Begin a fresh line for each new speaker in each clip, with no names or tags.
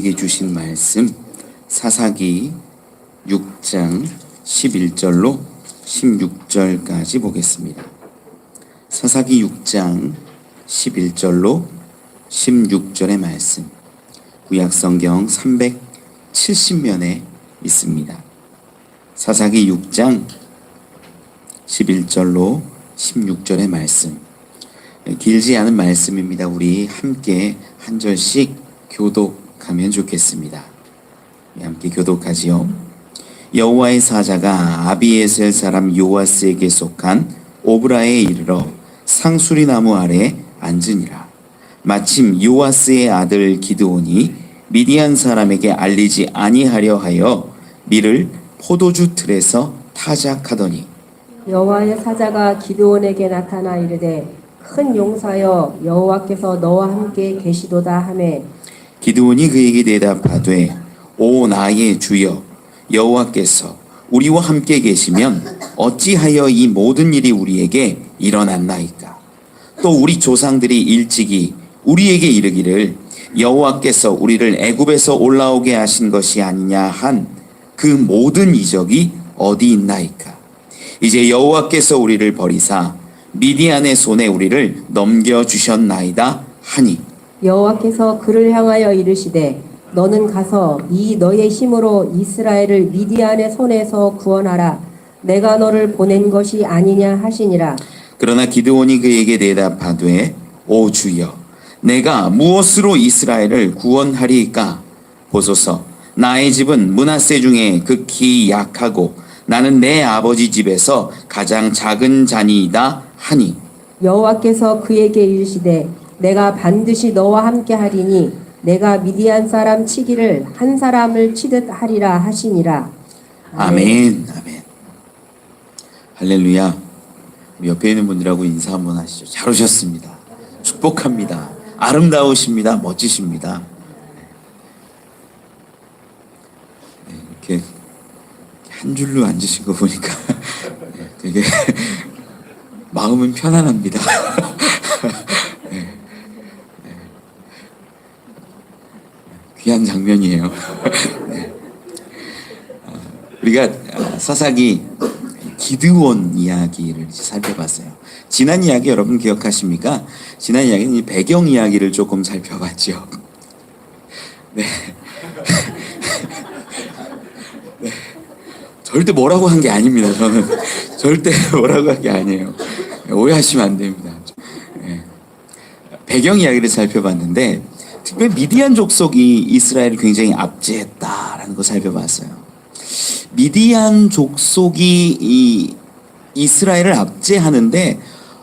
주신 말씀 사사기 6장 11절로 16절까지 보겠습니다. 사사기 6장 11절로 16절의 말씀, 구약성경 370면에 있습니다. 사사기 6장 11절로 16절의 말씀, 길지 않은 말씀입니다. 우리 함께 한 절씩 교독하면 좋겠습니다. 함께 교독하지요. 여호와의 사자가 아비에셀 사람 요아스에게 속한 오브라에 이르러 상수리 나무 아래 앉으니라. 마침 요아스의 아들 기드온이 미디안 사람에게 알리지 아니하려 하여 밀을 포도주 틀에서 타작하더니,
여호와의 사자가 기드온에게 나타나 이르되 큰 용사여, 여호와께서 너와 함께 계시도다 하매,
기드온이 그에게 대답하되, 오 나의 주여, 여호와께서 우리와 함께 계시면 어찌하여 이 모든 일이 우리에게 일어났나이까? 또 우리 조상들이 일찍이 우리에게 이르기를 여호와께서 우리를 애굽에서 올라오게 하신 것이 아니냐 한 그 모든 이적이 어디 있나이까? 이제 여호와께서 우리를 버리사 미디안의 손에 우리를 넘겨주셨나이다 하니,
여호와께서 그를 향하여 이르시되 너는 가서 이 너의 힘으로 이스라엘을 미디안의 손에서 구원하라. 내가 너를 보낸 것이 아니냐 하시니라.
그러나 기드온이 그에게 대답하되, 오 주여, 내가 무엇으로 이스라엘을 구원하리이까? 보소서, 나의 집은 므낫세 중에 극히 약하고 나는 내 아버지 집에서 가장 작은 자니이다 하니,
여호와께서 그에게 이르시되 내가 반드시 너와 함께 하리니 내가 미디안 사람 치기를 한 사람을 치듯 하리라 하시니라.
아멘. 아멘. 할렐루야. 우리 옆에 있는 분들하고 인사 한번 하시죠. 잘 오셨습니다. 축복합니다. 아름다우십니다. 멋지십니다. 이렇게 한 줄로 앉으신 거 보니까 되게 마음은 편안합니다. 귀한 장면이에요. 우리가 사사기 기드온 이야기를 살펴봤어요. 지난 이야기 여러분 기억하십니까? 지난 이야기는 배경 이야기를 조금 살펴봤죠. 네. 네. 절대 뭐라고 한 게 아닙니다. 저는 절대 뭐라고 한 게 아니에요. 오해하시면 안 됩니다. 네. 배경 이야기를 살펴봤는데, 특별히 미디안 족속이 이스라엘을 굉장히 압제했다라는 거 살펴봤어요. 미디안 족속이 이 이스라엘을 압제하는데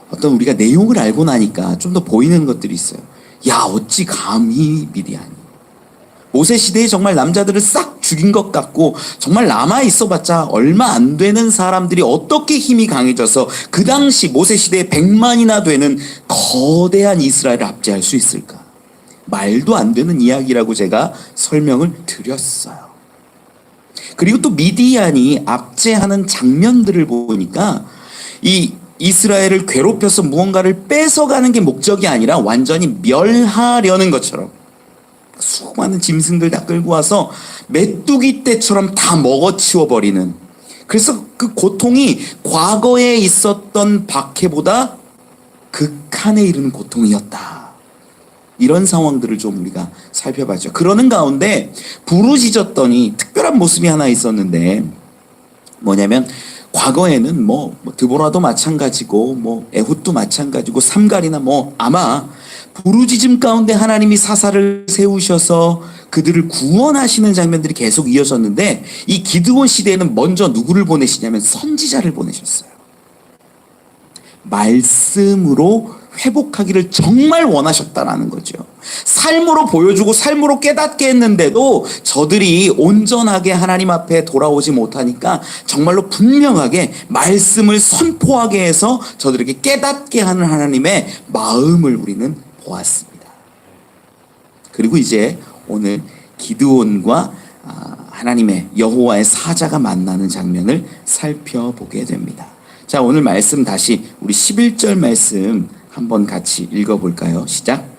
어떤 우리가 내용을 알고 나니까 좀 더 보이는 것들이 있어요. 야, 어찌 감히 미디안이. 모세 시대에 정말 남자들을 싹 죽인 것 같고, 정말 남아 있어봤자 얼마 안 되는 사람들이 어떻게 힘이 강해져서 그 당시 모세 시대에 100만이나 되는 거대한 이스라엘을 압제할 수 있을까? 말도 안 되는 이야기라고 제가 설명을 드렸어요. 그리고 또 미디안이 압제하는 장면들을 보니까 이 이스라엘을 괴롭혀서 무언가를 뺏어가는 게 목적이 아니라 완전히 멸하려는 것처럼 수많은 짐승들 다 끌고 와서 메뚜기 떼처럼 다 먹어치워버리는, 그래서 그 고통이 과거에 있었던 박해보다 극한에 이르는 고통이었다. 이런 상황들을 좀 우리가 살펴봤죠. 그러는 가운데 부르짖었더니 특별한 모습이 하나 있었는데, 뭐냐면 과거에는 드보라도 마찬가지고 에훗도 마찬가지고 삼갈이나 아마 부르짖음 가운데 하나님이 사사를 세우셔서 그들을 구원하시는 장면들이 계속 이어졌는데, 이 기드온 시대에는 먼저 누구를 보내시냐면 선지자를 보내셨어요. 말씀으로 회복하기를 정말 원하셨다라는 거죠. 삶으로 보여주고 삶으로 깨닫게 했는데도 저들이 온전하게 하나님 앞에 돌아오지 못하니까 정말로 분명하게 말씀을 선포하게 해서 저들에게 깨닫게 하는 하나님의 마음을 우리는 보았습니다. 그리고 이제 오늘 기드온과 하나님의 여호와의 사자가 만나는 장면을 살펴보게 됩니다. 자, 오늘 말씀 다시 우리 11절 말씀 한번 같이 읽어볼까요? 시작.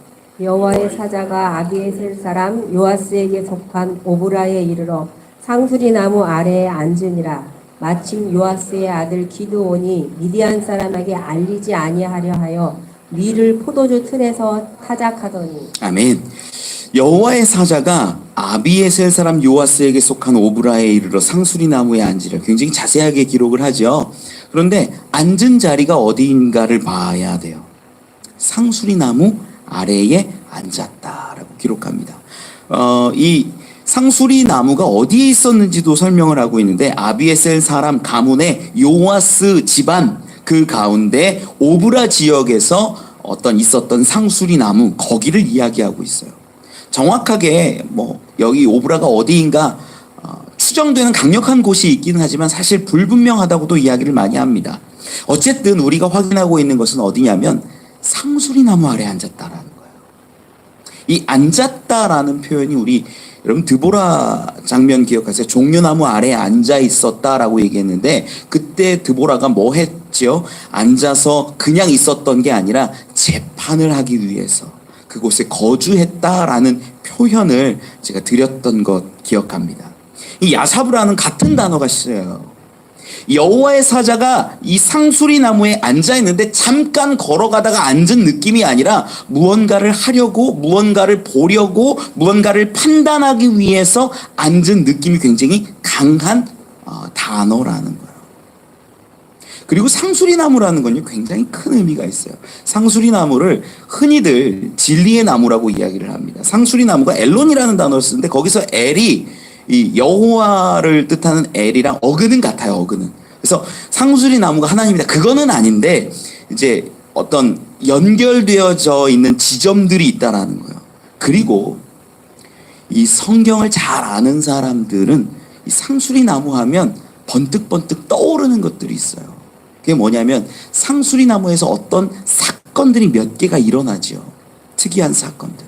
여호와의 사자가 아비에셀 사람 요아스에게 속한 오브라에 이르러 상수리 나무 아래에 앉으니라. 마침 요아스의 아들 기드온이 미디안 사람에게 알리지 아니하려 하여 밀을 포도주 틀에서 타작하더니.
아멘. 여호와의 사자가 아비에셀 사람 요아스에게 속한 오브라에 이르러 상수리 나무에 앉으려. 굉장히 자세하게 기록을 하죠. 그런데 앉은 자리가 어디인가를 봐야 돼요. 상수리 나무 아래에 앉았다라고 기록합니다. 이 상수리 나무가 어디에 있었는지도 설명을 하고 있는데, 아비에셀 사람 가문의 요아스 집안 그 가운데 오브라 지역에서 있었던 상수리 나무, 거기를 이야기하고 있어요. 정확하게 여기 오브라가 어디인가 추정되는 강력한 곳이 있기는 하지만 사실 불분명하다고도 이야기를 많이 합니다. 어쨌든 우리가 확인하고 있는 것은 어디냐면 상수리 나무 아래 앉았다라는 거예요. 이 앉았다라는 표현이 우리 여러분 드보라 장면 기억하세요? 종려나무 아래에 앉아 있었다라고 얘기했는데, 그때 드보라가 뭐 했죠? 앉아서 그냥 있었던 게 아니라 재판을 하기 위해서 그곳에 거주했다라는 표현을 제가 드렸던 것 기억합니다. 이 야사브라는 같은 단어가 쓰여요. 여호와의 사자가 이 상수리 나무에 앉아 있는데 잠깐 걸어가다가 앉은 느낌이 아니라 무언가를 하려고, 무언가를 보려고, 무언가를 판단하기 위해서 앉은 느낌이 굉장히 강한 단어라는 거예요. 그리고 상수리 나무라는 건요, 굉장히 큰 의미가 있어요. 상수리 나무를 흔히들 진리의 나무라고 이야기를 합니다. 상수리 나무가 엘론이라는 단어를 쓰는데, 거기서 엘이 이 여호와를 뜻하는 엘이랑 어근은 같아요. 어근은. 그래서 상수리 나무가 하나님이다, 그거는 아닌데 이제 어떤 연결되어져 있는 지점들이 있다라는 거예요. 그리고 이 성경을 잘 아는 사람들은 이 상수리 나무 하면 번뜩번뜩 떠오르는 것들이 있어요. 그게 뭐냐면 상수리 나무에서 어떤 사건들이 몇 개가 일어나죠. 특이한 사건들.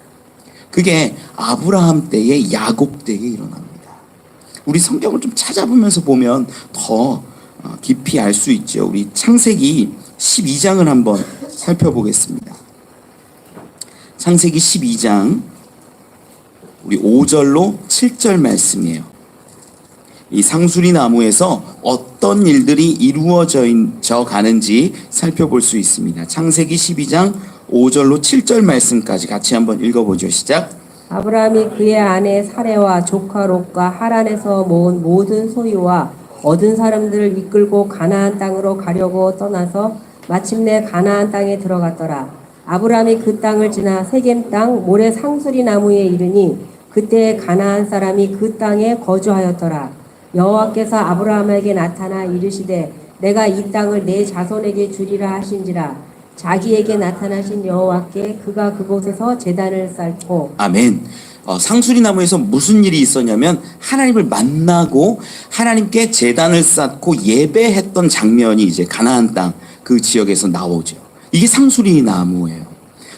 그게 아브라함 때에, 야곱 때에 일어납니다. 우리 성경을 좀 찾아보면서 보면 더 깊이 알 수 있죠. 우리 창세기 12장을 한번 살펴보겠습니다. 창세기 12장 우리 5절로 7절 말씀이에요. 이 상수리 나무에서 어떤 일들이 이루어져 가는지 살펴볼 수 있습니다. 창세기 12장 5절로 7절 말씀까지 같이 한번 읽어보죠. 시작.
아브라함이 그의 아내 사레와 조카 롯과 하란에서 모은 모든 소유와 얻은 사람들을 이끌고 가나안 땅으로 가려고 떠나서 마침내 가나안 땅에 들어갔더라. 아브라함이 그 땅을 지나 세겜 땅 모래 상수리 나무에 이르니 그때 가나안 사람이 그 땅에 거주하였더라. 여호와께서 아브라함에게 나타나 이르시되 내가 이 땅을 내 자손에게 주리라 하신지라. 자기에게 나타나신 여호와께 그가 그곳에서 제단을 쌓고. 아멘.
상수리 나무에서 무슨 일이 있었냐면 하나님을 만나고 하나님께 제단을 쌓고 예배했던 장면이 이제 가나안 땅 그 지역에서 나오죠. 이게 상수리 나무예요.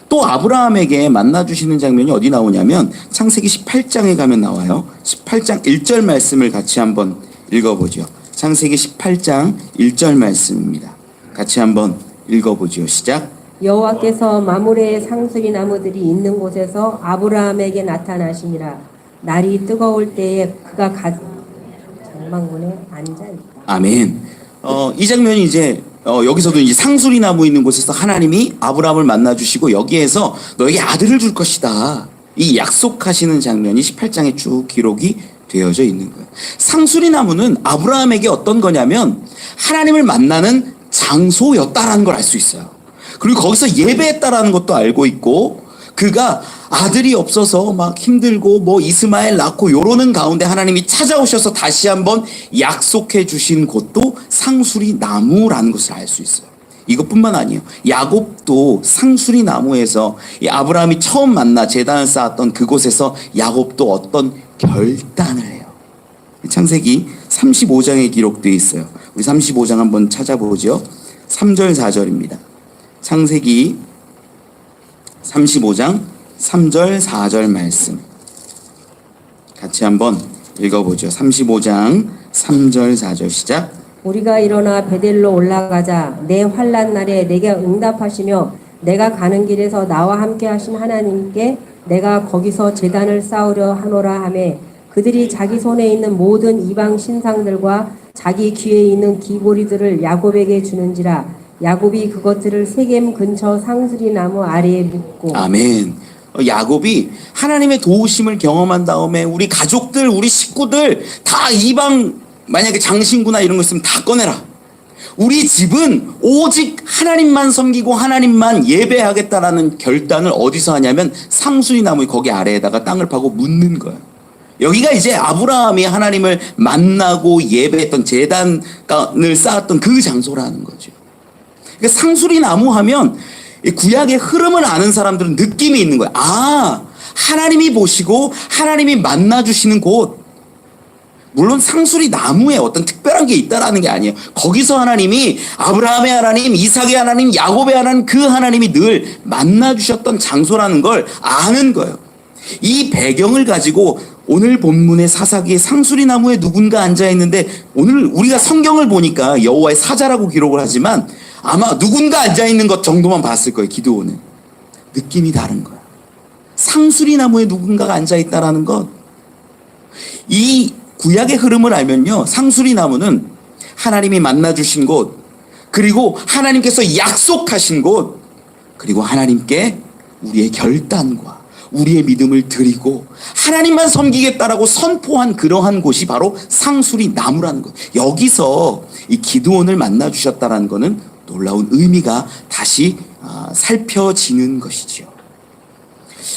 또 아브라함에게 만나 주시는 장면이 어디 나오냐면 창세기 18장에 가면 나와요. 18장 1절 말씀을 같이 한번 읽어보죠. 창세기 18장 1절 말씀입니다. 같이 한번 읽어보죠. 시작.
여호와께서 마므레의 상수리 나무들이 있는 곳에서 아브라함에게 나타나시니라. 날이 뜨거울 때에 그가 장막문에 앉아 있다.
아멘. 이 장면이 이제 여기서도 이제 상수리 나무 있는 곳에서 하나님이 아브라함을 만나 주시고 여기에서 너에게 아들을 줄 것이다, 이 약속하시는 장면이 18장에 쭉 기록이 되어져 있는 거예요. 상수리 나무는 아브라함에게 어떤 거냐면 하나님을 만나는 장소였다라는 걸 알 수 있어요. 그리고 거기서 예배했다라는 것도 알고 있고, 그가 아들이 없어서 막 힘들고 이스마엘 낳고 요러는 가운데 하나님이 찾아오셔서 다시 한번 약속해 주신 곳도 상수리 나무라는 것을 알 수 있어요. 이것뿐만 아니에요. 야곱도 상수리 나무에서 이 아브라함이 처음 만나 제단을 쌓았던 그곳에서 야곱도 어떤 결단을 해요. 창세기 35장에 기록되어 있어요. 우리 35장 한번 찾아보죠. 3절 4절입니다. 창세기 35장 3절 4절 말씀 같이 한번 읽어보죠. 35장 3절 4절 시작.
우리가 일어나 베델로 올라가자 내 환난 날에 내게 응답하시며 내가 가는 길에서 나와 함께 하신 하나님께 내가 거기서 제단을 쌓으려 하노라 하매 그들이 자기 손에 있는 모든 이방 신상들과 자기 귀에 있는 귀고리들을 야곱에게 주는지라 야곱이 그것들을 세겜 근처 상수리 나무 아래에 묻고.
아멘. 야곱이 하나님의 도우심을 경험한 다음에 우리 가족들, 우리 식구들 다 이방 만약에 장신구나 이런 거 있으면 다 꺼내라. 우리 집은 오직 하나님만 섬기고 하나님만 예배하겠다라는 결단을 어디서 하냐면 상수리 나무 거기 아래에다가 땅을 파고 묻는 거예요. 여기가 이제 아브라함이 하나님을 만나고 예배했던 제단을 쌓았던 그 장소라는 거죠. 그러니까 상수리 나무 하면 구약의 흐름을 아는 사람들은 느낌이 있는 거예요. 아, 하나님이 보시고 하나님이 만나주시는 곳. 물론 상수리 나무에 어떤 특별한 게 있다라는 게 아니에요. 거기서 하나님이 아브라함의 하나님, 이삭의 하나님, 야곱의 하나님, 그 하나님이 늘 만나주셨던 장소라는 걸 아는 거예요. 이 배경을 가지고 오늘 본문의 사사기에 상수리 나무에 누군가 앉아있는데, 오늘 우리가 성경을 보니까 여호와의 사자라고 기록을 하지만 아마 누군가 앉아있는 것 정도만 봤을 거예요. 기드온은 느낌이 다른 거야. 상수리 나무에 누군가가 앉아있다라는 것, 이 구약의 흐름을 알면요, 상수리 나무는 하나님이 만나주신 곳, 그리고 하나님께서 약속하신 곳, 그리고 하나님께 우리의 결단과 우리의 믿음을 드리고 하나님만 섬기겠다라고 선포한 그러한 곳이 바로 상수리 나무라는 것. 여기서 이 기드온을 만나주셨다라는 것은 놀라운 의미가 다시 살펴지는 것이죠.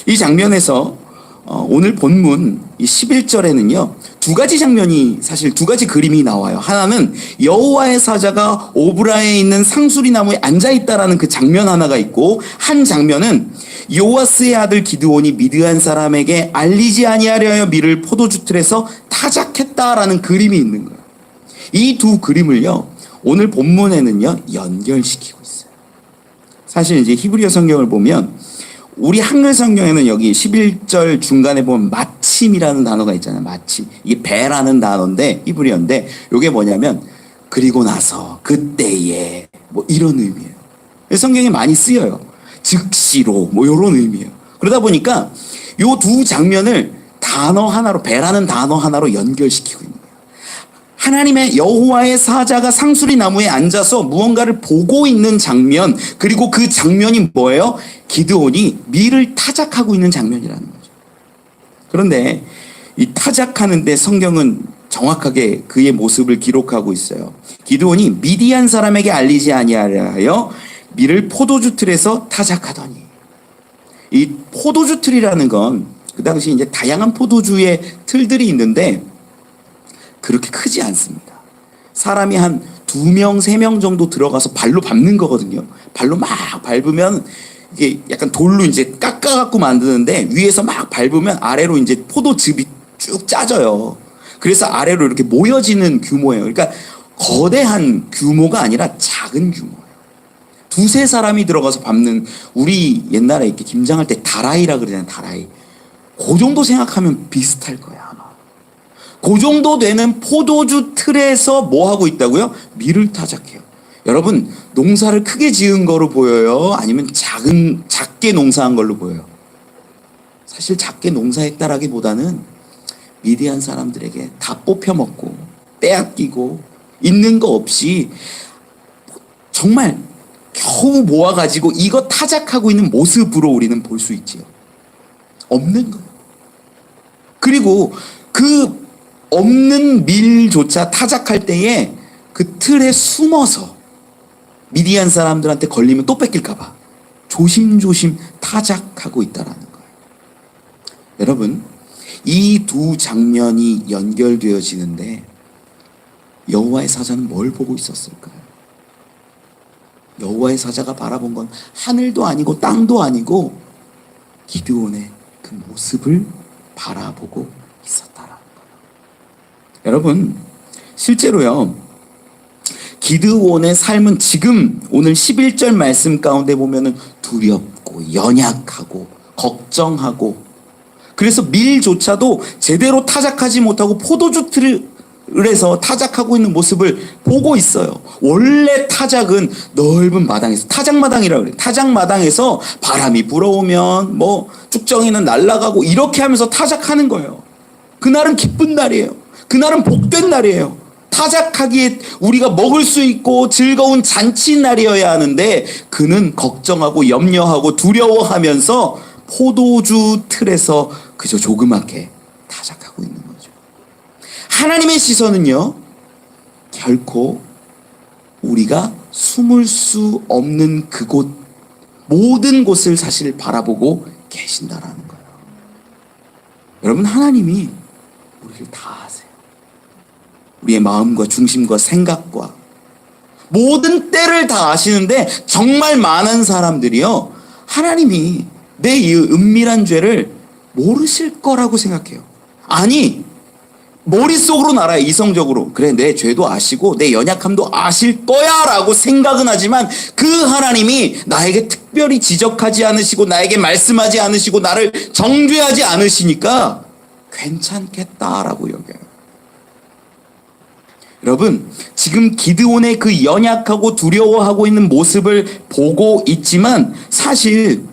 이 장면에서 오늘 본문 11절에는요 두 가지 장면이, 사실 두 가지 그림이 나와요. 하나는 여호와의 사자가 오브라에 있는 상수리 나무에 앉아있다라는 그 장면 하나가 있고, 한 장면은 요아스의 아들 기드온이 미드안 사람에게 알리지 아니하려 하여 밀을 포도주 틀에서 타작했다라는 그림이 있는 거예요. 이 두 그림을요 오늘 본문에는요 연결시키고 있어요. 사실 이제 히브리어 성경을 보면, 우리 한글 성경에는 여기 11절 중간에 보면 마침이라는 단어가 있잖아요. 마침. 이게 배라는 단어인데, 히브리어인데, 이게 뭐냐면 그리고 나서, 그때에, 뭐 이런 의미예요. 성경에 많이 쓰여요. 즉시로, 뭐 이런 의미예요. 그러다 보니까 요 두 장면을 단어 하나로, 배라는 단어 하나로 연결시키고 있는 거예요. 하나님의 여호와의 사자가 상수리 나무에 앉아서 무언가를 보고 있는 장면, 그리고 그 장면이 뭐예요? 기드온이 밀을 타작하고 있는 장면이라는 거죠. 그런데 이 타작하는데 성경은 정확하게 그의 모습을 기록하고 있어요. 기드온이 미디안 사람에게 알리지 아니하려 하여 밀을 포도주 틀에서 타작하더니, 이 포도주 틀이라는 건 그 당시 이제 다양한 포도주의 틀들이 있는데 그렇게 크지 않습니다. 사람이 한 2명, 3명 정도 들어가서 발로 밟는 거거든요. 발로 막 밟으면 이게 약간 돌로 이제 깎아갖고 만드는데, 위에서 막 밟으면 아래로 이제 포도즙이 쭉 짜져요. 그래서 아래로 이렇게 모여지는 규모예요. 그러니까 거대한 규모가 아니라 작은 규모예요. 2-3 사람이 들어가서 밟는, 우리 옛날에 이렇게 김장할 때 다라이라 그러잖아요. 다라이. 그 정도 생각하면 비슷할 거야, 아마. 그 정도 되는 포도주 틀에서 뭐 하고 있다고요? 밀을 타작해요. 여러분, 농사를 크게 지은 거로 보여요? 아니면 작게 농사한 걸로 보여요? 사실 작게 농사했다라기보다는 미디안 사람들에게 다 뽑혀 먹고 빼앗기고 있는 거 없이 정말 겨우 모아가지고 이거 타작하고 있는 모습으로 우리는 볼 수 있지요. 없는 거예요. 그리고 그 없는 밀조차 타작할 때에 그 틀에 숨어서 미디안 사람들한테 걸리면 또 뺏길까봐 조심조심 타작하고 있다라는 거예요. 여러분, 이 두 장면이 연결되어지는데 여호와의 사자는 뭘 보고 있었을까요? 여호와의 사자가 바라본 건 하늘도 아니고 땅도 아니고 기드온의 그 모습을 바라보고 있었다라는 거예요. 여러분, 실제로요 기드온의 삶은 지금 오늘 11절 말씀 가운데 보면은 두렵고 연약하고 걱정하고, 그래서 밀조차도 제대로 타작하지 못하고 포도주 틀을 해서 타작하고 있는 모습을 보고 있어요. 원래 타작은 넓은 마당에서, 타작마당이라고 그래요. 타작마당에서 바람이 불어오면 뭐 쭉정이는 날아가고 이렇게 하면서 타작하는 거예요. 그날은 기쁜 날이에요. 그날은 복된 날이에요. 타작하기에 우리가 먹을 수 있고 즐거운 잔치 날이어야 하는데 그는 걱정하고 염려하고 두려워하면서 포도주 틀에서 그저 조그맣게 타작하고 있는 거죠. 하나님의 시선은요, 결코 우리가 숨을 수 없는 그곳, 모든 곳을 사실 바라보고 계신다라는 거예요. 여러분, 하나님이 우리를 다 아세요. 우리의 마음과 중심과 생각과 모든 때를 다 아시는데 정말 많은 사람들이요, 하나님이 내 이 은밀한 죄를 모르실 거라고 생각해요. 아니, 머릿속으로는 알아요. 이성적으로. 그래, 내 죄도 아시고 내 연약함도 아실 거야 라고 생각은 하지만 그 하나님이 나에게 특별히 지적하지 않으시고 나에게 말씀하지 않으시고 나를 정죄하지 않으시니까 괜찮겠다라고 여겨요. 여러분, 지금 기드온의 그 연약하고 두려워하고 있는 모습을 보고 있지만 사실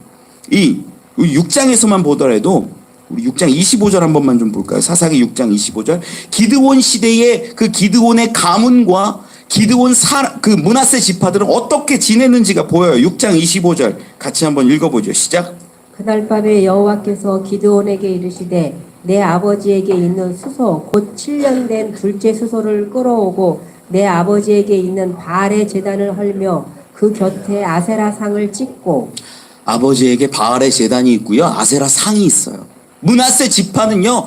이 6장에서만 보더라도 우리 6장 25절 한 번만 좀 볼까요? 사사기 6장 25절. 기드온 시대의 그 기드온의 가문과 기드온 그 므낫세 지파들은 어떻게 지냈는지가 보여요. 6장 25절 같이 한번 읽어보죠. 시작.
그날 밤에 여호와께서 기드온에게 이르시되 내 아버지에게 있는 수소 곧 7년 된 둘째 수소를 끌어오고 내 아버지에게 있는 바알의 제단을 헐며 그 곁에 아세라 상을 찍고.
아버지에게 바알의 제단이 있고요, 아세라 상이 있어요. 므낫세 지파는요,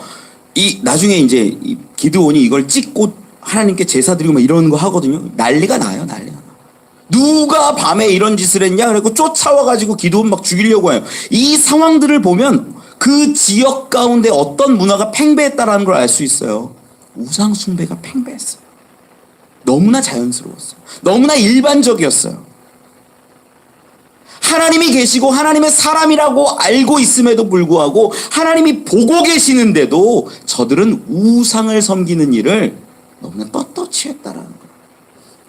이 나중에 이제 이 기드온이 이걸 찍고 하나님께 제사 드리고 막 이러는 거 하거든요. 난리가 나요, 난리가 나. 누가 밤에 이런 짓을 했냐? 그래고 쫓아와가지고 기드온 막 죽이려고 해요. 이 상황들을 보면 그 지역 가운데 어떤 문화가 팽배했다라는 걸 알 수 있어요. 우상 숭배가 팽배했어요. 너무나 자연스러웠어요. 너무나 일반적이었어요. 하나님이 계시고 하나님의 사람이라고 알고 있음에도 불구하고 하나님이 보고 계시는데도 저들은 우상을 섬기는 일을 너무나 떳떳이 했다라는 거예요.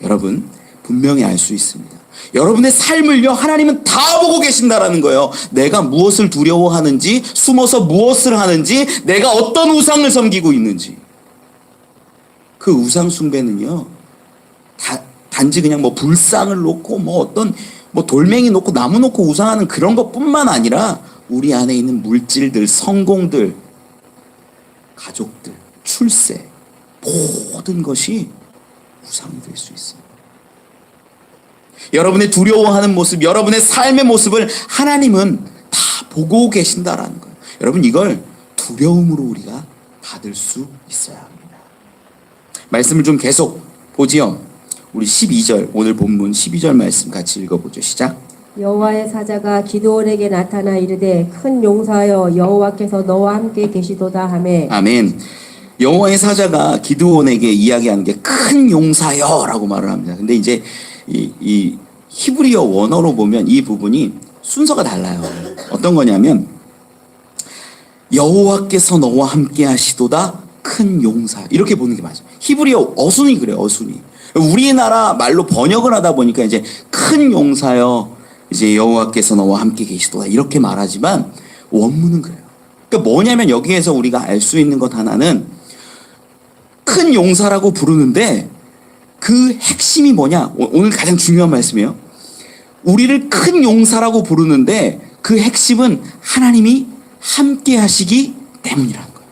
여러분, 분명히 알 수 있습니다. 여러분의 삶을요, 하나님은 다 보고 계신다라는 거예요. 내가 무엇을 두려워하는지, 숨어서 무엇을 하는지, 내가 어떤 우상을 섬기고 있는지. 그 우상 숭배는요, 단지 그냥 뭐 불상을 놓고 뭐 어떤 뭐 돌멩이 놓고 나무 놓고 우상하는 그런 것뿐만 아니라 우리 안에 있는 물질들, 성공들, 가족들, 출세, 모든 것이 우상이 될 수 있어요. 여러분의 두려워하는 모습, 여러분의 삶의 모습을 하나님은 다 보고 계신다라는 거예요. 여러분, 이걸 두려움으로 우리가 받을 수 있어야 합니다. 말씀을 좀 계속 보지요. 우리 12절, 오늘 본문 12절 말씀 같이 읽어보죠. 시작.
여호와의 사자가 기드온에게 나타나 이르되 큰 용사여 여호와께서 너와 함께 계시도다 하매.
아멘. 여호와의 사자가 기드온에게 이야기하는 게 큰 용사여라고 말을 합니다. 근데 이제 이 히브리어 원어로 보면 이 부분이 순서가 달라요. 어떤 거냐면 여호와께서 너와 함께 하시도다 큰 용사, 이렇게 보는 게 맞아요. 히브리어 어순이 그래요. 어순이. 우리나라 말로 번역을 하다 보니까 이제 큰 용사여 이제 여호와께서 너와 함께 계시도다 이렇게 말하지만 원문은 그래요. 그러니까 뭐냐면 여기에서 우리가 알 수 있는 것 하나는 큰 용사라고 부르는데 그 핵심이 뭐냐? 오늘 가장 중요한 말씀이에요. 우리를 큰 용사라고 부르는데 그 핵심은 하나님이 함께 하시기 때문이라는 거예요.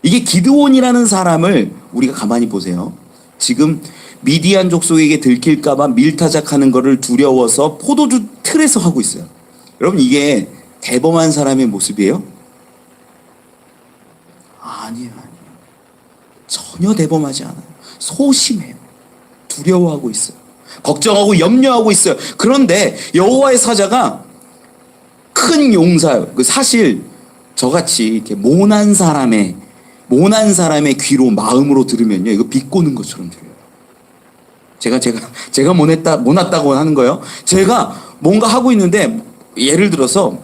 이게 기드온이라는 사람을 우리가 가만히 보세요. 지금 미디안 족속에게 들킬까봐 밀타작하는 거를 두려워서 포도주 틀에서 하고 있어요. 여러분, 이게 대범한 사람의 모습이에요? 아니에요. 전혀 대범하지 않아요. 소심해요. 두려워하고 있어요. 걱정하고 염려하고 있어요. 그런데 여호와의 사자가 큰 용사예요. 사실 저같이 이렇게 모난 사람의 귀로 마음으로 들으면요, 이거 비꼬는 것처럼 들려요. 제가 모났다고 하는 거예요. 제가 뭔가 하고 있는데 예를 들어서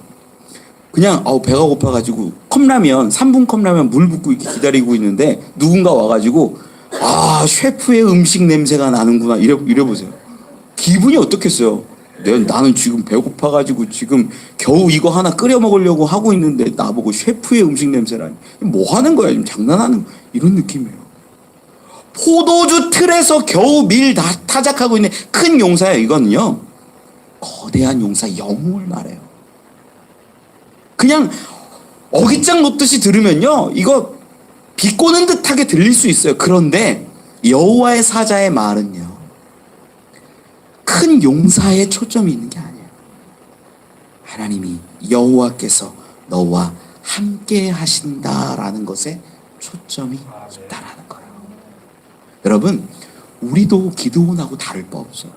그냥 배가 고파가지고 컵라면 3분 컵라면 물 붓고 이렇게 기다리고 있는데 누군가 와가지고 아 셰프의 음식 냄새가 나는구나 이래 보세요. 기분이 어떻겠어요? 나는 지금 배고파가지고 지금 겨우 이거 하나 끓여 먹으려고 하고 있는데 나보고 셰프의 음식 냄새라니 뭐 하는 거야? 지금 장난하는 거야? 이런 느낌이에요. 포도주 틀에서 겨우 밀 타작하고 있는 큰 용사예요. 이거는요 거대한 용사 영웅을 말해요. 그냥 어깃장 놓듯이 들으면요 이거 비꼬는 듯하게 들릴 수 있어요. 그런데 여호와의 사자의 말은요 큰 용사에 초점이 있는 게 아니에요. 하나님이 여호와께서 너와 함께 하신다라는 것에 초점이 있다라는 거예요. 여러분 우리도 기드온하고 다를 바 없어요.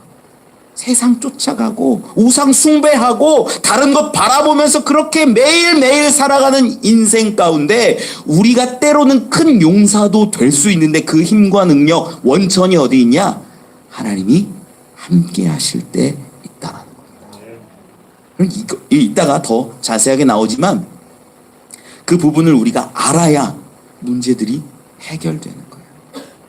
세상 쫓아가고 우상 숭배하고 다른 것 바라보면서 그렇게 매일매일 살아가는 인생 가운데 우리가 때로는 큰 용사도 될 수 있는데 그 힘과 능력 원천이 어디 있냐? 하나님이 함께 하실 때 있다라는 겁니다. 이따가 더 자세하게 나오지만 그 부분을 우리가 알아야 문제들이 해결되는 거예요.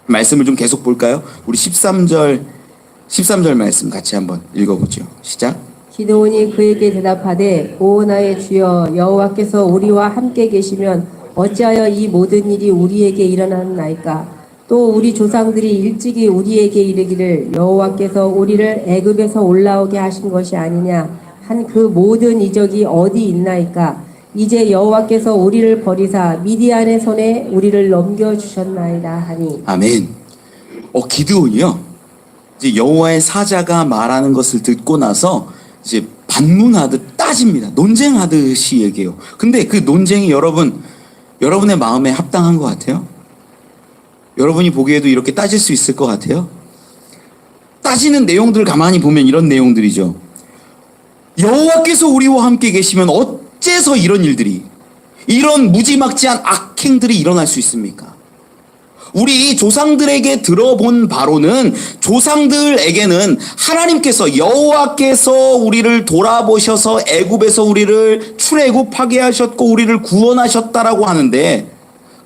말씀을 좀 계속 볼까요? 우리 13절 말씀 같이 한번 읽어보죠. 시작.
기드온이 그에게 대답하되 오 나의 주여 여호와께서 우리와 함께 계시면 어찌하여 이 모든 일이 우리에게 일어나나이까. 또 우리 조상들이 일찍이 우리에게 이르기를 여호와께서 우리를 애굽에서 올라오게 하신 것이 아니냐 한 그 모든 이적이 어디 있나이까. 이제 여호와께서 우리를 버리사 미디안의 손에 우리를 넘겨주셨나이다 하니.
아멘. 기드온이요 이제 여호와의 사자가 말하는 것을 듣고 나서 이제 반문하듯 따집니다. 논쟁하듯이 얘기해요. 근데 그 논쟁이 여러분의 마음에 합당한 것 같아요? 여러분이 보기에도 이렇게 따질 수 있을 것 같아요? 따지는 내용들을 가만히 보면 이런 내용들이죠. 여호와께서 우리와 함께 계시면 어째서 이런 일들이, 이런 무지막지한 악행들이 일어날 수 있습니까? 우리 조상들에게 들어본 바로는 조상들에게는 하나님께서 여호와께서 우리를 돌아보셔서 애굽에서 우리를 출애굽하게 하셨고 우리를 구원하셨다라고 하는데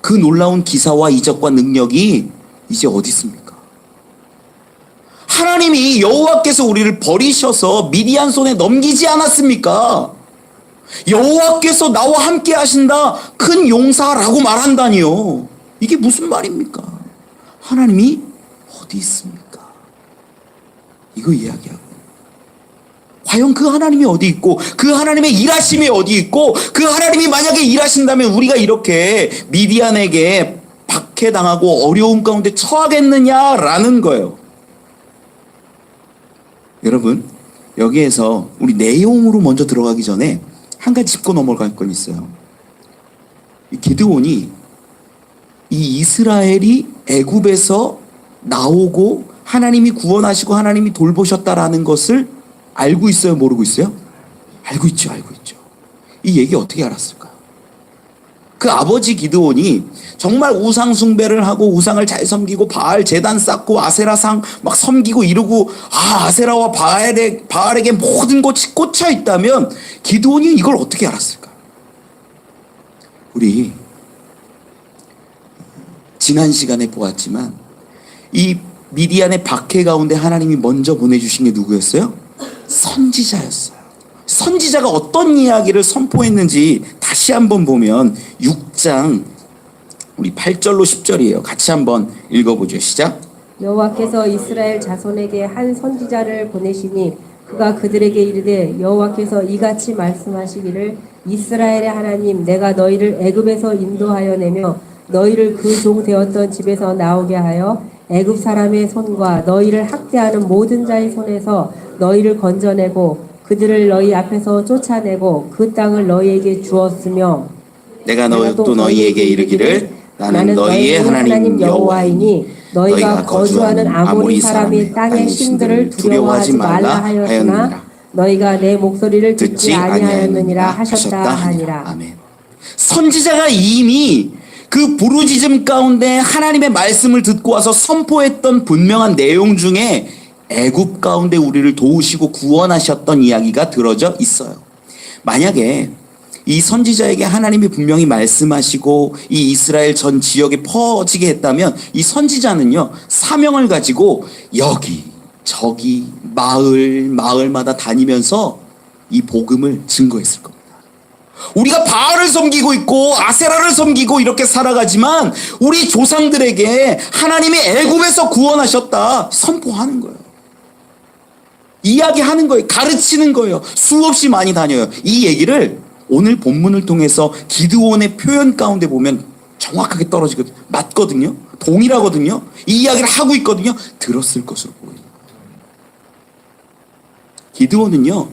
그 놀라운 기사와 이적과 능력이 이제 어디 있습니까? 하나님이 여호와께서 우리를 버리셔서 미디안 손에 넘기지 않았습니까? 여호와께서 나와 함께 하신다 큰 용사라고 말한다니요. 이게 무슨 말입니까? 하나님이 어디 있습니까? 이거 이야기하고 과연 그 하나님이 어디 있고 그 하나님의 일하심이 어디 있고 그 하나님이 만약에 일하신다면 우리가 이렇게 미디안에게 박해당하고 어려움 가운데 처하겠느냐라는 거예요. 여러분 여기에서 우리 내용으로 먼저 들어가기 전에 한 가지 짚고 넘어갈 건 있어요. 이 기드온이 이 이스라엘이 애굽에서 나오고 하나님이 구원하시고 하나님이 돌보셨다라는 것을 알고 있어요? 모르고 있어요? 알고 있죠. 이 얘기 어떻게 알았을까요? 그 아버지 기드온이 정말 우상 숭배를 하고 우상을 잘 섬기고 바알 제단 쌓고 아세라상 막 섬기고 이러고 아세라와 바알에게 모든 것이 꽂혀 있다면 기드온이 이걸 어떻게 알았을까요? 우리 지난 시간에 보았지만 이 미디안의 박해 가운데 하나님이 먼저 보내주신 게 누구였어요? 선지자였어요. 선지자가 어떤 이야기를 선포했는지 다시 한번 보면 6장 우리 8절로 10절이에요. 같이 한번 읽어보죠. 시작.
여호와께서 이스라엘 자손에게 한 선지자를 보내시니 그가 그들에게 이르되 여호와께서 이같이 말씀하시기를 이스라엘의 하나님 내가 너희를 애굽에서 인도하여 내며 너희를 그 종 되었던 집에서 나오게 하여 애굽 사람의 손과 너희를 학대하는 모든 자의 손에서 너희를 건져내고 그들을 너희 앞에서 쫓아내고 그 땅을 너희에게 주었으며 내가 또 너희에게 이르기를 나는 너희의 하나님 여호와이니 너희가 거주하는 아모리 사람이 땅의 신들을 두려워하지 말라 하였으나 너희가 내 목소리를 듣지 아니하였느니라 하셨다 하니라.
아멘. 선지자가 이미 그 부르짖음 가운데 하나님의 말씀을 듣고 와서 선포했던 분명한 내용 중에 애굽 가운데 우리를 도우시고 구원하셨던 이야기가 들어져 있어요. 만약에 이 선지자에게 하나님이 분명히 말씀하시고 이 이스라엘 전 지역에 퍼지게 했다면 이 선지자는요, 사명을 가지고 여기 저기 마을마다 다니면서 이 복음을 증거했을 겁니다. 우리가 바알을 섬기고 있고 아세라를 섬기고 이렇게 살아가지만 우리 조상들에게 하나님이 애굽에서 구원하셨다 선포하는 거예요. 이야기하는 거예요. 가르치는 거예요. 수없이 많이 다녀요. 이 얘기를 오늘 본문을 통해서 기드온의 표현 가운데 보면 정확하게 떨어지거든요. 맞거든요. 동일하거든요. 이 이야기를 하고 있거든요. 들었을 것으로 보여요. 기드온은요,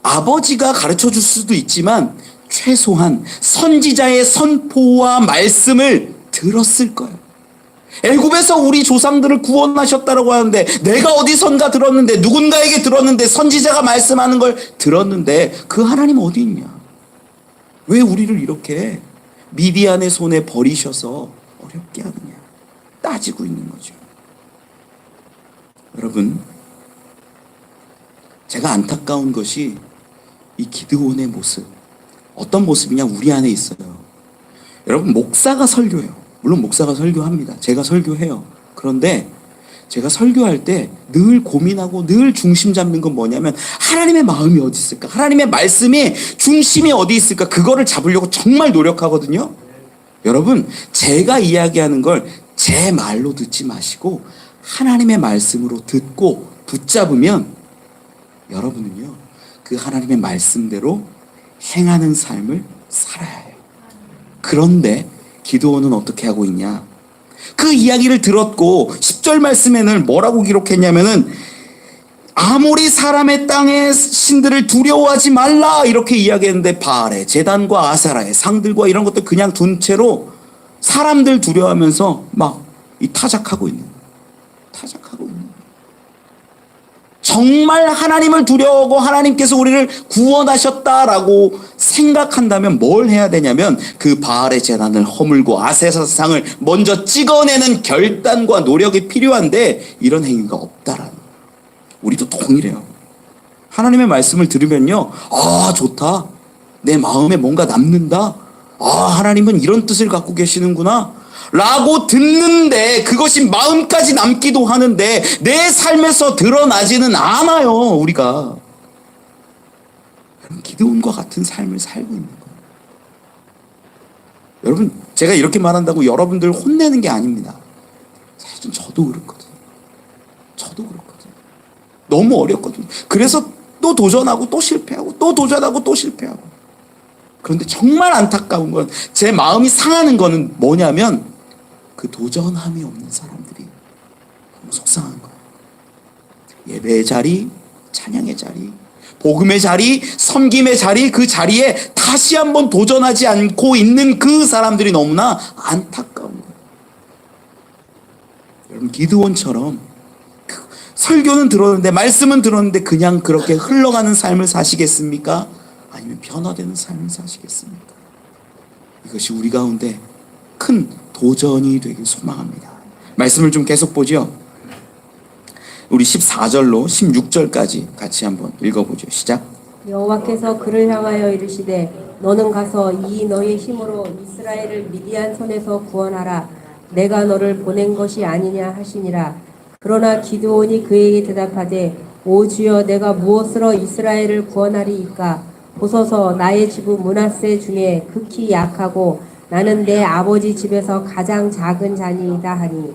아버지가 가르쳐 줄 수도 있지만 최소한 선지자의 선포와 말씀을 들었을 거예요. 애굽에서 우리 조상들을 구원하셨다고 하는데 내가 어디선가 들었는데 누군가에게 들었는데 선지자가 말씀하는 걸 들었는데 그 하나님 어디 있냐? 왜 우리를 이렇게 미디안의 손에 버리셔서 어렵게 하느냐? 따지고 있는 거죠. 여러분, 제가 안타까운 것이 이 기드온의 모습, 어떤 모습이냐? 우리 안에 있어요. 여러분, 목사가 설교해요. 물론 목사가 설교합니다. 제가 설교해요. 그런데 제가 설교할 때 늘 고민하고 늘 중심 잡는 건 뭐냐면 하나님의 마음이 어디 있을까? 하나님의 말씀이 중심이 어디 있을까? 그거를 잡으려고 정말 노력하거든요. 여러분, 제가 이야기하는 걸 제 말로 듣지 마시고 하나님의 말씀으로 듣고 붙잡으면 여러분은요, 그 하나님의 말씀대로 행하는 삶을 살아야 해요. 그런데 기드온은 어떻게 하고 있냐? 그 이야기를 들었고 10절 말씀에는 뭐라고 기록했냐면은 아모리 사람의 땅의 신들을 두려워하지 말라 이렇게 이야기했는데 바알의 제단과 아사라의 상들과 이런 것들 그냥 둔 채로 사람들 두려워하면서 막 이 타작하고 있는 거예요. 정말 하나님을 두려워하고 하나님께서 우리를 구원하셨다라고 생각한다면 뭘 해야 되냐면 그 바알의 제단을 허물고 아세라상을 먼저 찍어내는 결단과 노력이 필요한데 이런 행위가 없다라는 거예요. 우리도 동일해요. 하나님의 말씀을 들으면요, 아 좋다, 내 마음에 뭔가 남는다, 아 하나님은 이런 뜻을 갖고 계시는구나 라고 듣는데 그것이 마음까지 남기도 하는데 내 삶에서 드러나지는 않아요. 우리가 기드온과 같은 삶을 살고 있는 거예요. 여러분, 제가 이렇게 말한다고 여러분들 혼내는 게 아닙니다. 사실 저도 그렇거든요. 너무 어렵거든요. 그래서 또 도전하고 또 실패하고 또 도전하고 또 실패하고. 그런데 정말 안타까운 건 제 마음이 상하는 거는 뭐냐면 그 도전함이 없는 사람들이 너무 속상한 거예요. 예배의 자리, 찬양의 자리, 복음의 자리, 섬김의 자리, 그 자리에 다시 한번 도전하지 않고 있는 그 사람들이 너무나 안타까운 거예요. 여러분, 기드온처럼 설교는 들었는데 말씀은 들었는데 그냥 그렇게 흘러가는 삶을 사시겠습니까? 아니면 변화되는 삶을 사시겠습니까? 이것이 우리 가운데 큰 도전이 되길 소망합니다. 말씀을 좀 계속 보죠. 우리 14절로 16절까지 같이 한번 읽어보죠. 시작.
여호와께서 그를 향하여 이르시되 너는 가서 이 너의 힘으로 이스라엘을 미디안 손에서 구원하라. 내가 너를 보낸 것이 아니냐 하시니라. 그러나 기드온이 그에게 대답하되 오 주여, 내가 무엇으로 이스라엘을 구원하리이까? 보소서, 나의 지부 므낫세 중에 극히 약하고 나는 내 아버지 집에서 가장 작은 자니이다 하니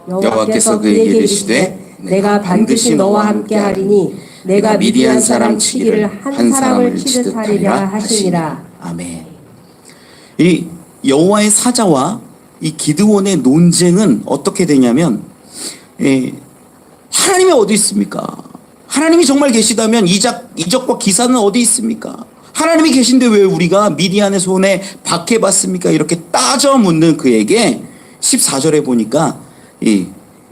여호와께서 그에게 이르시되 내가 반드시 너와 함께 하리니 내가 미디안 사람 치기를 한 사람을 치듯 하리라 하시니라.
아멘. 이 여호와의 사자와 이 기드온의 논쟁은 어떻게 되냐면, 하나님이 어디 있습니까? 하나님이 정말 계시다면 이적과 기사는 어디 있습니까? 하나님이 계신데 왜 우리가 미디안의 손에 박해받습니까? 이렇게 따져 묻는 그에게 14절에 보니까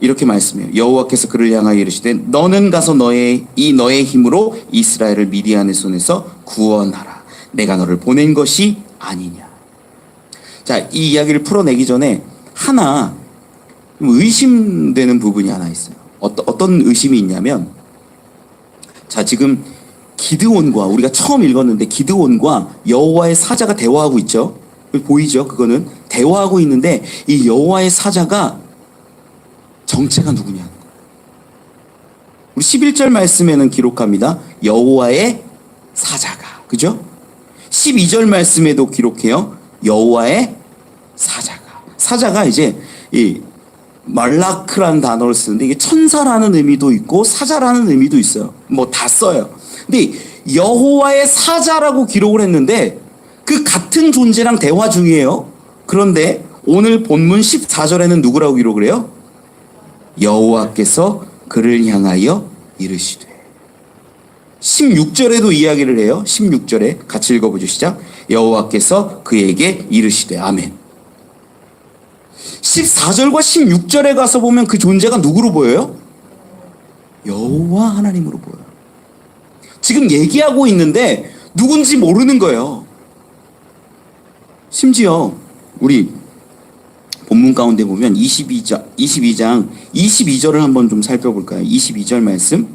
이렇게 말씀해요. 여호와께서 그를 향하여 이르시되 너는 가서 너의 힘으로 이스라엘을 미디안의 손에서 구원하라. 내가 너를 보낸 것이 아니냐. 자, 이 이야기를 풀어내기 전에 하나 의심되는 부분이 하나 있어요. 어떤 의심이 있냐면, 자, 지금 기드온과 우리가 처음 읽었는데 기드온과 여호와의 사자가 대화하고 있죠. 보이죠? 그거는 대화하고 있는데 이 여호와의 사자가 정체가 누구냐? 우리 11절 말씀에는 기록합니다. 여호와의 사자가. 그죠? 12절 말씀에도 기록해요. 여호와의 사자가. 사자가 이제 이 말라크라는 단어를 쓰는데 이게 천사라는 의미도 있고 사자라는 의미도 있어요. 뭐 다 써요. 근데 여호와의 사자라고 기록을 했는데 그 같은 존재랑 대화 중이에요. 그런데 오늘 본문 14절에는 누구라고 기록을 해요? 여호와께서 그를 향하여 이르시되. 16절에도 이야기를 해요. 16절에 같이 읽어보죠. 시작. 여호와께서 그에게 이르시되. 아멘. 14절과 16절에 가서 보면 그 존재가 누구로 보여요? 여호와 하나님으로 보여요. 지금 얘기하고 있는데 누군지 모르는 거예요. 심지어 우리 본문 가운데 보면 22장 22절을 한번 좀 살펴볼까요? 22절 말씀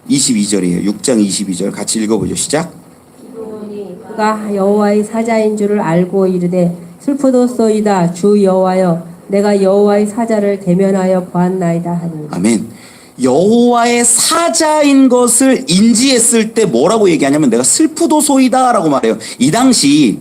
22절이에요. 6장 22절 같이 읽어보죠. 시작.
기드온이 그가 여호와의 사자인 줄을 알고 이르되 슬프도소이다 주 여호와여 내가 여호와의 사자를 대면하여 보았나이다 하니.
아멘. 여호와의 사자인 것을 인지했을 때 뭐라고 얘기하냐면 내가 슬프도소이다라고 말해요. 이 당시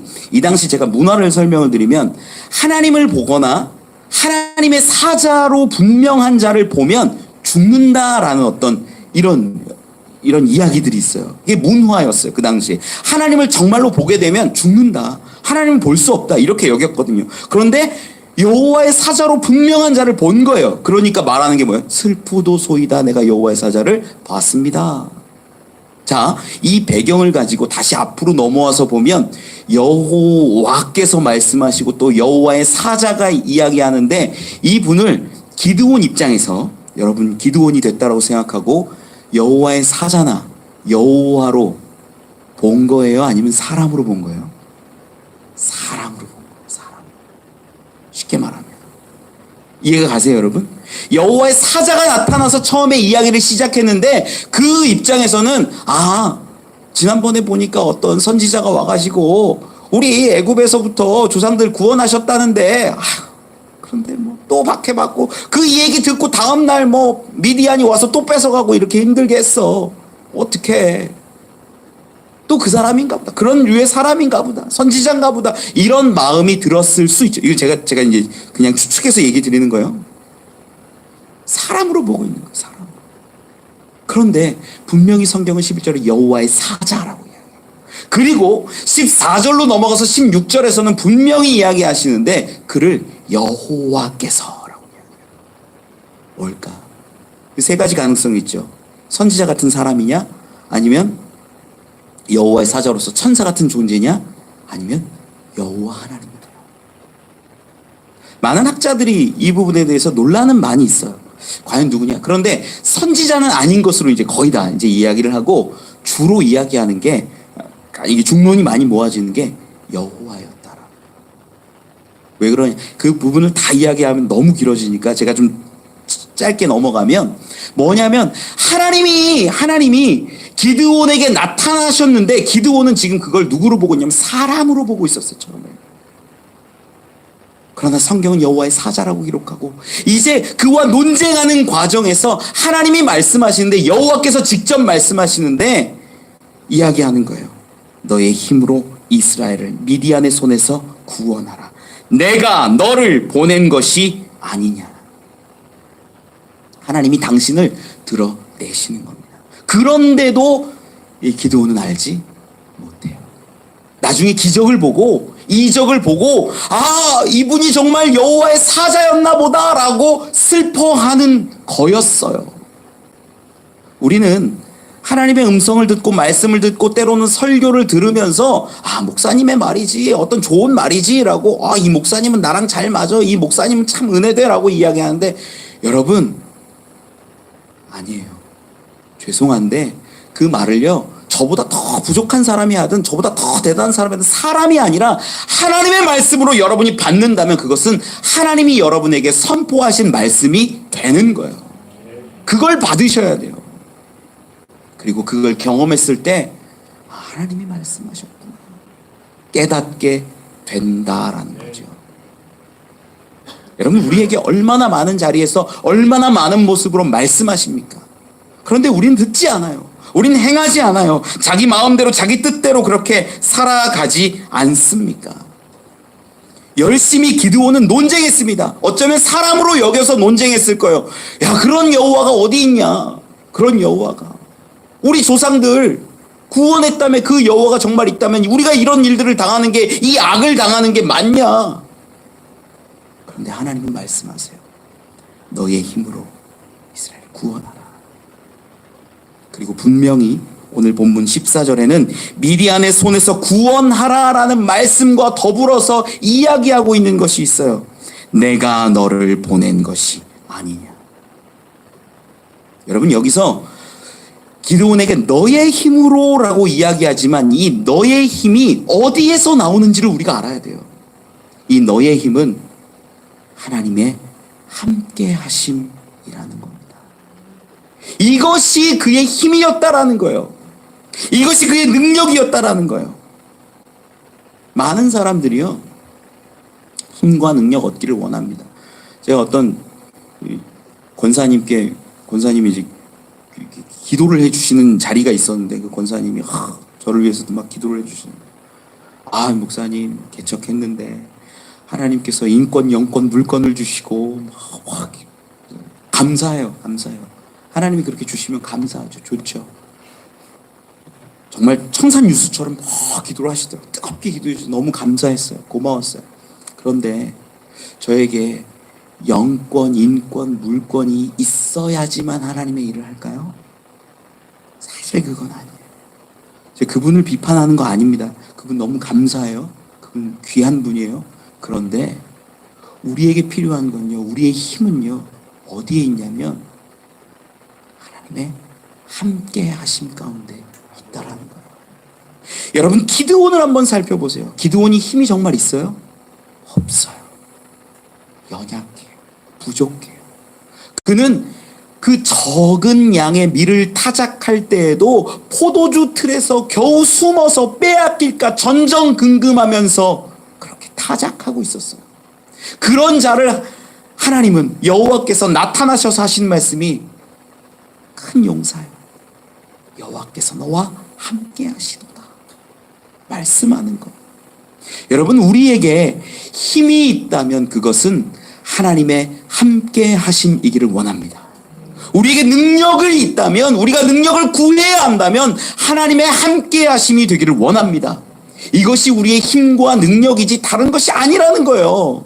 제가 문화를 설명을 드리면 하나님을 보거나 하나님의 사자로 분명한 자를 보면 죽는다라는 어떤 이런 이야기들이 있어요. 이게 문화였어요. 그 당시에 하나님을 정말로 보게 되면 죽는다. 하나님을 볼 수 없다. 이렇게 여겼거든요. 그런데 여호와의 사자로 분명한 자를 본 거예요. 그러니까 말하는 게 뭐예요? 슬프도소이다 내가 여호와의 사자를 봤습니다. 자, 이 배경을 가지고 다시 앞으로 넘어와서 보면 여호와께서 말씀하시고 또 여호와의 사자가 이야기하는데 이분을 기드온 입장에서 여러분 기드온이 됐다라고 생각하고 여호와의 사자나 여호와로 본 거예요? 아니면 사람으로 본 거예요? 사람으로 본 거예요. 사람. 쉽게 말하면 이해가 가세요, 여러분? 여호와의 사자가 나타나서 처음에 이야기를 시작했는데 그 입장에서는 지난번에 보니까 어떤 선지자가 와가지고 우리 애굽에서부터 조상들 구원하셨다는데 그런데 뭐 또 박해받고 그 얘기 듣고 다음날 뭐 미디안이 와서 또 뺏어가고 이렇게 힘들게 했어. 어떡해. 또 그 사람인가 보다. 그런 류의 사람인가 보다. 선지자인가 보다. 이런 마음이 들었을 수 있죠. 이거 제가 이제 그냥 추측해서 얘기 드리는 거예요. 사람으로 보고 있는 거예요. 사람. 그런데 분명히 성경은 11절에 여호와의 사자라고 이야기해요. 그리고 14절로 넘어가서 16절에서는 분명히 이야기하시는데 그를 여호와께서라고 이야기해요. 뭘까? 그 세 가지 가능성이 있죠. 선지자 같은 사람이냐? 아니면 여호와의 사자로서 천사 같은 존재냐? 아니면 여호와 하나님이냐? 많은 학자들이 이 부분에 대해서 논란은 많이 있어요. 과연 누구냐? 그런데 선지자는 아닌 것으로 이제 거의 다 이제 이야기를 하고 주로 이야기하는 게 이게 중론이 많이 모아지는 게 여호와였다라. 왜 그러냐? 그 부분을 다 이야기하면 너무 길어지니까 제가 좀 짧게 넘어가면 뭐냐면 하나님이 기드온에게 나타나셨는데 기드온은 지금 그걸 누구로 보고 있냐면 사람으로 보고 있었어요. 처음에. 그러나 성경은 여호와의 사자라고 기록하고 이제 그와 논쟁하는 과정에서 하나님이 말씀하시는데 여호와께서 직접 말씀하시는데 이야기하는 거예요. 너의 힘으로 이스라엘을 미디안의 손에서 구원하라. 내가 너를 보낸 것이 아니냐. 하나님이 당신을 드러내시는 겁니다. 그런데도 이 기드온은 알지 못해요. 나중에 기적을 보고 이적을 보고 이분이 정말 여호와의 사자였나 보다라고 슬퍼하는 거였어요. 우리는 하나님의 음성을 듣고 말씀을 듣고 때로는 설교를 들으면서 목사님의 말이지 어떤 좋은 말이지라고 이 목사님은 나랑 잘 맞아 이 목사님은 참 은혜돼라고 이야기하는데 여러분 아니에요. 죄송한데 그 말을요 저보다 더 부족한 사람이 하든 저보다 더 대단한 사람이 하든 사람이 아니라 하나님의 말씀으로 여러분이 받는다면 그것은 하나님이 여러분에게 선포하신 말씀이 되는 거예요. 그걸 받으셔야 돼요. 그리고 그걸 경험했을 때 하나님이 말씀하셨구나 깨닫게 된다라는 거죠. 여러분, 우리에게 얼마나 많은 자리에서 얼마나 많은 모습으로 말씀하십니까? 그런데 우리는 듣지 않아요. 우리는 행하지 않아요. 자기 마음대로 자기 뜻대로 그렇게 살아가지 않습니까? 열심히 기드온은 논쟁했습니다. 어쩌면 사람으로 여겨서 논쟁했을 거예요. 야, 그런 여호와가 어디 있냐? 그런 여호와가. 우리 조상들 구원했다며 그 여호와가 정말 있다면 우리가 이런 일들을 당하는 게, 이 악을 당하는 게 맞냐? 그런데 하나님은 말씀하세요. 너의 힘으로 이스라엘을 구원하라. 그리고 분명히 오늘 본문 14절에는 미디안의 손에서 구원하라라는 말씀과 더불어서 이야기하고 있는 것이 있어요. 내가 너를 보낸 것이 아니냐. 여러분, 여기서 기드온에게 너의 힘으로라고 이야기하지만 이 너의 힘이 어디에서 나오는지를 우리가 알아야 돼요. 이 너의 힘은 하나님의 함께 하심이라는 겁니다. 이것이 그의 힘이었다라는 거예요. 이것이 그의 능력이었다라는 거예요. 많은 사람들이요, 힘과 능력 얻기를 원합니다. 제가 어떤 권사님이 이제 기도를 해주시는 자리가 있었는데, 그 권사님이 저를 위해서도 막 기도를 해주시는 거예요. 목사님 개척했는데 하나님께서 인권, 영권, 물권을 주시고 감사해요. 하나님이 그렇게 주시면 감사하죠. 좋죠. 정말 청산유수처럼 기도를 하시더라고요. 뜨겁게 기도해 주셔서 너무 감사했어요. 고마웠어요. 그런데 저에게 영권, 인권, 물권이 있어야지만 하나님의 일을 할까요? 사실 그건 아니에요. 제가 그분을 비판하는 거 아닙니다. 그분 너무 감사해요. 그분 귀한 분이에요. 그런데 우리에게 필요한 건요, 우리의 힘은요, 어디에 있냐면 하나님의 함께 하심 가운데 있다라는 거예요. 여러분, 기드온을 한번 살펴보세요. 기드온이 힘이 정말 있어요? 없어요. 연약해요. 부족해요. 그는 그 적은 양의 밀을 타작할 때에도 포도주 틀에서 겨우 숨어서 빼앗길까 전전긍긍하면서 그렇게 타작하고 있었어요. 그런 자를 하나님은, 여호와께서 나타나셔서 하신 말씀이 큰 용사요, 여호와께서 너와 함께 하시도다 말씀하는 것. 여러분, 우리에게 힘이 있다면 그것은 하나님의 함께 하심이기를 원합니다. 우리에게 능력이 있다면, 우리가 능력을 구해야 한다면 하나님의 함께 하심이 되기를 원합니다. 이것이 우리의 힘과 능력이지 다른 것이 아니라는 거예요.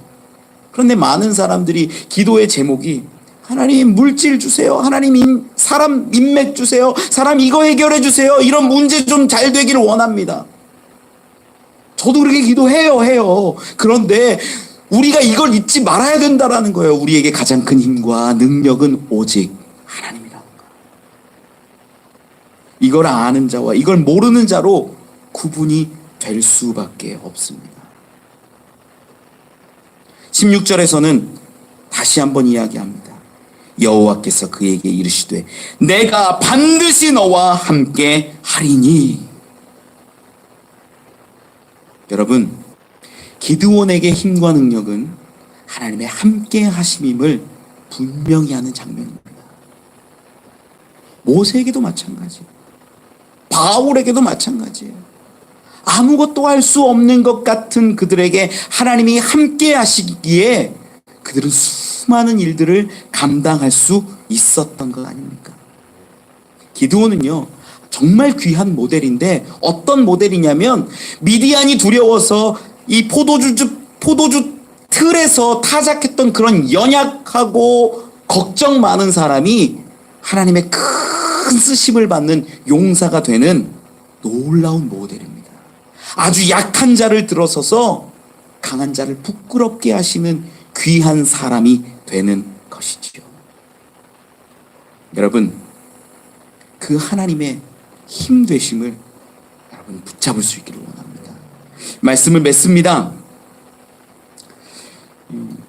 그런데 많은 사람들이 기도의 제목이 하나님 물질 주세요, 하나님 사람 인맥 주세요, 사람 이거 해결해 주세요, 이런 문제 좀 잘 되기를 원합니다. 저도 그렇게 기도해요. 그런데 우리가 이걸 잊지 말아야 된다라는 거예요. 우리에게 가장 큰 힘과 능력은 오직 하나님이라는 거예요. 이걸 아는 자와 이걸 모르는 자로 구분이 될 수밖에 없습니다. 16절에서는 다시 한번 이야기합니다. 여호와께서 그에게 이르시되 내가 반드시 너와 함께 하리니. 여러분, 기드온에게 힘과 능력은 하나님의 함께 하심임을 분명히 하는 장면입니다. 모세에게도 마찬가지예요. 바울에게도 마찬가지예요. 아무것도 할 수 없는 것 같은 그들에게 하나님이 함께 하시기에 그들은 수많은 일들을 감당할 수 있었던 것 아닙니까? 기드온은요, 정말 귀한 모델인데, 어떤 모델이냐면 미디안이 두려워서 이 포도주 틀에서 타작했던 그런 연약하고 걱정 많은 사람이 하나님의 큰 쓰심을 받는 용사가 되는 놀라운 모델입니다. 아주 약한 자를 들어서서 강한 자를 부끄럽게 하시는 귀한 사람이 되는 것이지요. 여러분, 그 하나님의 힘 되심을 여러분 붙잡을 수 있기를 원합니다. 말씀을 맺습니다.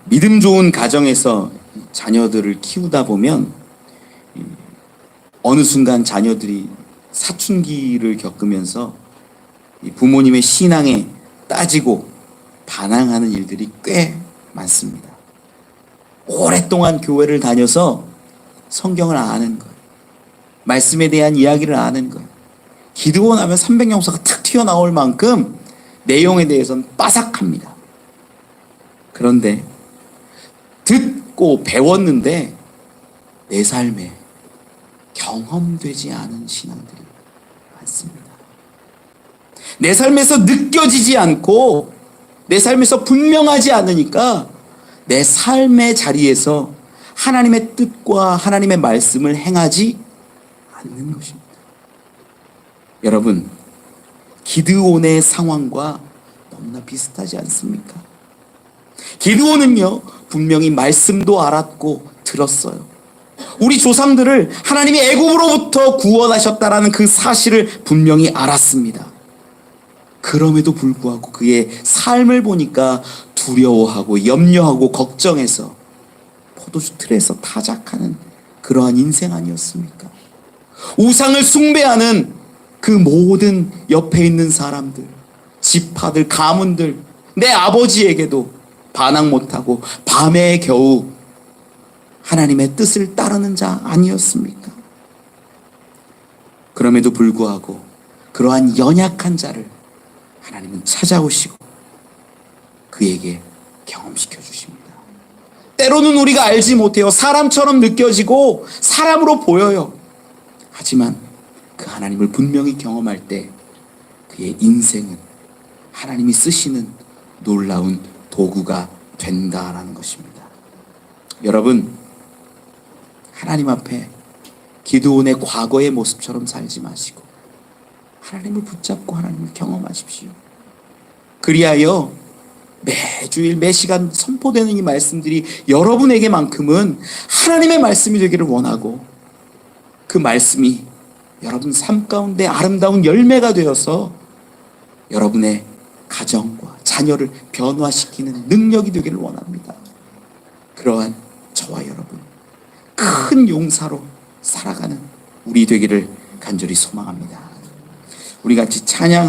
믿음 좋은 가정에서 자녀들을 키우다 보면 어느 순간 자녀들이 사춘기를 겪으면서 이 부모님의 신앙에 따지고 반항하는 일들이 꽤 많습니다. 오랫동안 교회를 다녀서 성경을 아는 거예요. 말씀에 대한 이야기를 아는 거예요. 기도원 하면 300영서가 탁 튀어나올 만큼 내용에 대해서는 빠삭합니다. 그런데 듣고 배웠는데 내 삶에 경험되지 않은 신앙들이 많습니다. 내 삶에서 느껴지지 않고 내 삶에서 분명하지 않으니까 내 삶의 자리에서 하나님의 뜻과 하나님의 말씀을 행하지 않는 것입니다. 여러분, 기드온의 상황과 너무나 비슷하지 않습니까? 기드온은요, 분명히 말씀도 알았고 들었어요. 우리 조상들을 하나님이 애굽으로부터 구원하셨다라는 그 사실을 분명히 알았습니다. 그럼에도 불구하고 그의 삶을 보니까 두려워하고 염려하고 걱정해서 포도주 틀에서 타작하는 그러한 인생 아니었습니까? 우상을 숭배하는 그 모든 옆에 있는 사람들, 지파들, 가문들, 내 아버지에게도 반항 못하고 밤에 겨우 하나님의 뜻을 따르는 자 아니었습니까? 그럼에도 불구하고 그러한 연약한 자를 하나님은 찾아오시고 그에게 경험시켜 주십니다. 때로는 우리가 알지 못해요. 사람처럼 느껴지고 사람으로 보여요. 하지만 그 하나님을 분명히 경험할 때 그의 인생은 하나님이 쓰시는 놀라운 도구가 된다라는 것입니다. 여러분, 하나님 앞에 기드온의 과거의 모습처럼 살지 마시고 하나님을 붙잡고 하나님을 경험하십시오. 그리하여 매주일 매시간 선포되는 이 말씀들이 여러분에게만큼은 하나님의 말씀이 되기를 원하고 그 말씀이 여러분 삶 가운데 아름다운 열매가 되어서 여러분의 가정과 자녀를 변화시키는 능력이 되기를 원합니다. 그러한 저와 여러분 큰 용사로 살아가는 우리 되기를 간절히 소망합니다. 우리 같이 찬양하고